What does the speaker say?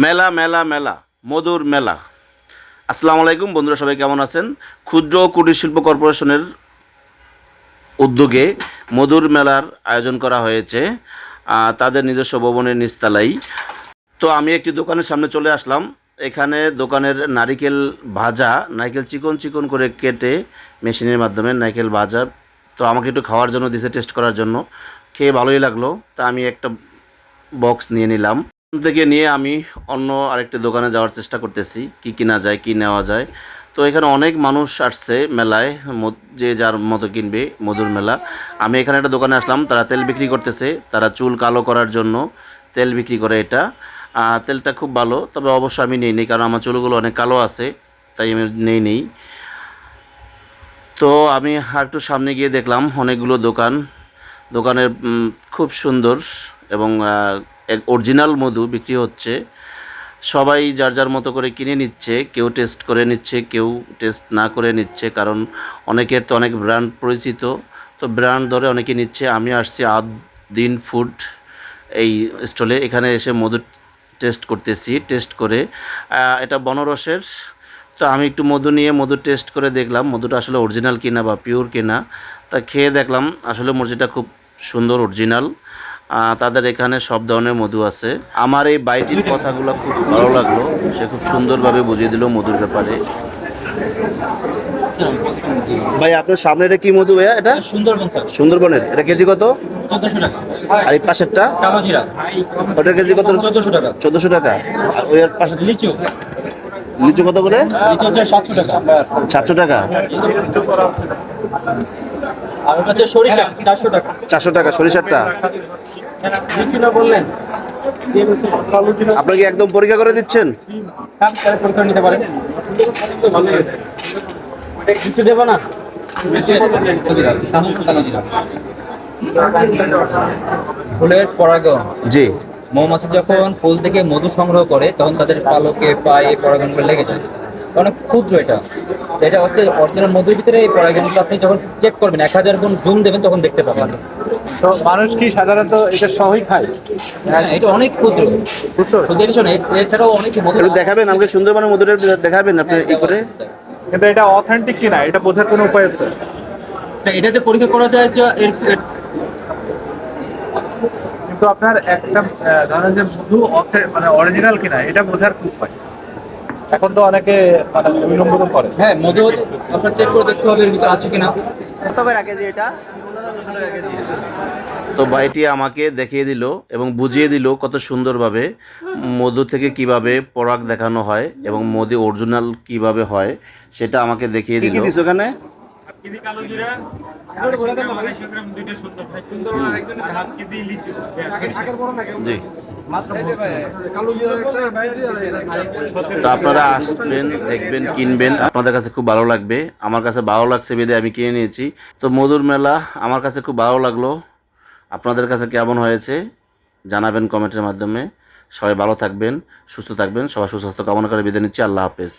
মেলা মেলা মেলা মধুর মেলা। আসসালামু আলাইকুম বন্ধুরা, সবাই কেমন আছেন? ক্ষুদ্র ও কুটির শিল্প কর্পোরেশনের উদ্যোগে মধুর মেলার আয়োজন করা হয়েছে তাদের নিজস্ব ভবনের নিচতলায়। তো আমি একটি দোকানের সামনে চলে আসলাম। এখানে দোকানের নারিকেল ভাজা, নারকেল চিকন চিকন করে কেটে মেশিনের মাধ্যমে নারকেল ভাজা। তো আমাকে একটু খাওয়ার জন্য দিয়েছে, টেস্ট করার জন্য। খেয়ে ভালোই লাগলো, তা আমি একটা বক্স নিয়ে নিলাম। থেকে নিয়ে আমি অন্য আরেকটি দোকানে যাওয়ার চেষ্টা করতেছি, কি কিনা যায়, কি নেওয়া যায়। তো এখানে অনেক মানুষ আসছে মেলায়, যে যার মতো কিনবে, মধুর মেলা। আমি এখানে একটা দোকানে আসলাম, তারা তেল বিক্রি করতেছে। তারা চুল কালো করার জন্য তেল বিক্রি করে। এটা তেলটা খুব ভালো, তবে অবশ্য আমি নেই কারণ আমার চুলগুলো অনেক কালো আছে, তাই আমি নেই। তো আমি একটু সামনে গিয়ে দেখলাম অনেকগুলো দোকান। দোকানের খুব সুন্দর এবং অরিজিনাল মধু বিক্রি হচ্ছে। সবাই যার যার মতো করে কিনে নিচ্ছে, কেউ টেস্ট করে নিচ্ছে, কেউ টেস্ট না করে নিচ্ছে, কারণ অনেকের তো অনেক ব্র্যান্ড পরিচিত, তো ব্র্যান্ড ধরে অনেকে নিচ্ছে। আমি আসছি দিন ফুড এই স্টলে, এখানে এসে মধু টেস্ট করতেছি। টেস্ট করে এটা বনরসের। তো আমি একটু মধু নিয়ে মধু টেস্ট করে দেখলাম মধুটা আসলে অরিজিনাল কিনা বা পিওর কিনা। তা খেয়ে দেখলাম আসলে মধুটা খুব সুন্দর, অরিজিনাল। তাদের এখানে সব ধরনের মধু আছে। আমার এই বাইটির কথাগুলো খুব ভালো লাগলো, সে খুব সুন্দরভাবে বুঝিয়ে দিল মধুর ব্যাপারে। ভাই আপনার সামনে এটা কি মধু ভাইয়া? এটা সুন্দরবন স্যার। সুন্দরবনের। এটা কেজি কত? 1400 টাকা। আর এই পাশেরটা? কালো জিরা ওটার কেজি কত? 1400 টাকা। 1400 টাকা। আর ওই আর পাশে লিচু লিচু কত করে? লিচু হচ্ছে 700 টাকা। 700 টাকা। আর ওটা হচ্ছে সরিষা 400 টাকা। 400 টাকা সরিষারটা। লিচু না বললেন? আপনাকে একদম পরীক্ষা করে দিচ্ছেন? হ্যাঁ, তাহলে পরীক্ষা নিতে পারেন। লিচু দেবো না? ফুলের পরাগন। জি। মৌমাছি যখন ফুল থেকে মধু সংগ্রহ করে তখন তাদের পালকে পায়ে পরাগনগুলো লেগে যায়। অনেক ক্ষুদ্র এটা। এটা হচ্ছে অরিজিনাল মধুর ভিতরে এই পরাগনগুলো আপনি যখন চেক করবেন 1000 গুণ জুম দেবেন তখন দেখতে পাবেন। তো মানুষ কি সাধারণত এটা সহই খায়? হ্যাঁ, এটা অনেক ক্ষুদ্র। শুধু এটা শোনো, এছাড়াও অনেক মধু। একটু দেখাবেন আমাকে সুন্দরবনের মধুটা দেখাবেন আপনি ই করে? কিন্তু এটা অথেন্টিক কিনা এটা বোঝার কোনো উপায় আছে? এটাতে পরীক্ষা করা যায় যে কিন্তু আপনার একটা ধরেন যে মধু মানে অরিজিনাল কিনা এটা বোঝার কি উপায়? এখন তো অনেকে মানে 2 নম্বরও করে। হ্যাঁ, মধু আপনার চেক করে দেখতে হবে এর ভিতরে আছে কিনা। তো ভাইটি আমাকে দেখিয়ে দিল এবং বুঝিয়ে দিল কত সুন্দরভাবে মধু থেকে কিভাবে পরাগ দেখানো হয় এবং মধু অরিজিনাল কিভাবে হয় সেটা আমাকে দেখিয়ে দিল। ওখানে জি। তো আপনারা আসবেন, দেখবেন, কিনবেন, আপনাদের কাছে খুব ভালো লাগবে। আমার কাছে ভালো লাগছে বেঁধে আমি কিনে নিয়েছি। তো মধুর মেলা আমার কাছে খুব ভালো লাগলো। আপনাদের কাছে কেমন হয়েছে জানাবেন কমেন্টের মাধ্যমে। সবাই ভালো থাকবেন, সুস্থ থাকবেন। সবার সুস্বাস্থ্য কামনা করে বিদায় নিচ্ছি। আল্লাহ হাফেজ।